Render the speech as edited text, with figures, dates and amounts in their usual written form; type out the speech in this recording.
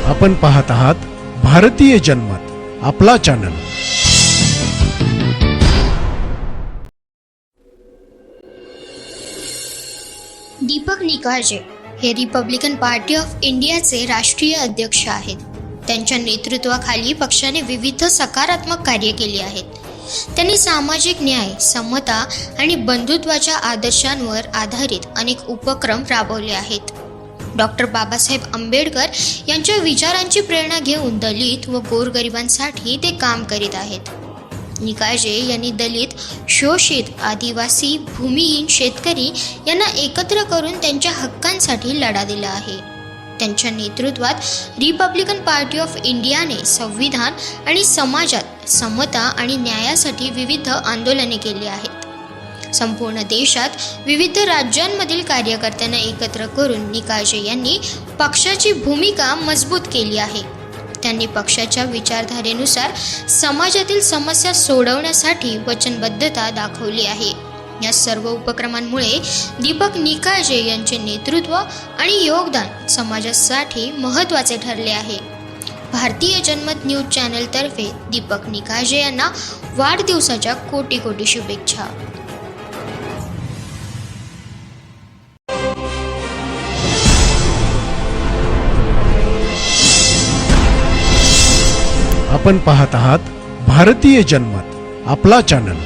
आपण पाहत आहात भारतीय जनमत, आपला चॅनल। दीपक निकाळजे हे रिपब्लिकन पार्टी ऑफ इंडियाचे राष्ट्रीय अध्यक्ष आहेत। त्यांच्या नेतृत्वाखाली पक्षाने विविध सकारात्मक कार्य केली आहेत। त्यांनी सामाजिक न्याय, समता आणि बंधुत्वाच्या आदर्शांवर आधारित अनेक उपक्रम राबवले आहेत। डॉक्टर बाबासाहेब आंबेडकर यांच्या विचारांची प्रेरणा घेऊन दलित व गोरगरिबांसाठी ते काम करीत आहेत। निकाळजे यांनी दलित, शोषित, आदिवासी, भूमिहीन शेतकरी यांना एकत्र करून त्यांच्या हक्कांसाठी लढा दिला आहे। त्यांच्या नेतृत्वात रिपब्लिकन पार्टी ऑफ इंडियाने संविधान आणि समाजात समता आणि न्यायासाठी विविध आंदोलने केली आहेत। संपूर्ण देशात विविध राज्यांमधील कार्यकर्त्यांना एकत्र करून निकाळजे यांनी पक्षाची भूमिका मजबूत केली आहे। त्यांनी पक्षाच्या विचारधारेनुसार समाजातील समस्या सोडवण्यासाठी वचनबद्धता दाखवली आहे। या सर्व उपक्रमांमुळे दीपक निकाळजे यांचे नेतृत्व आणि योगदान समाजासाठी महत्त्वाचे ठरले आहे। भारतीय जनमत न्यूज चॅनल तर्फे दीपक निकाळजे यांना वाढदिवसाच्या कोटी कोटी शुभेच्छा। आपण पाहत आहात भारतीय जनमत, आपला चॅनल।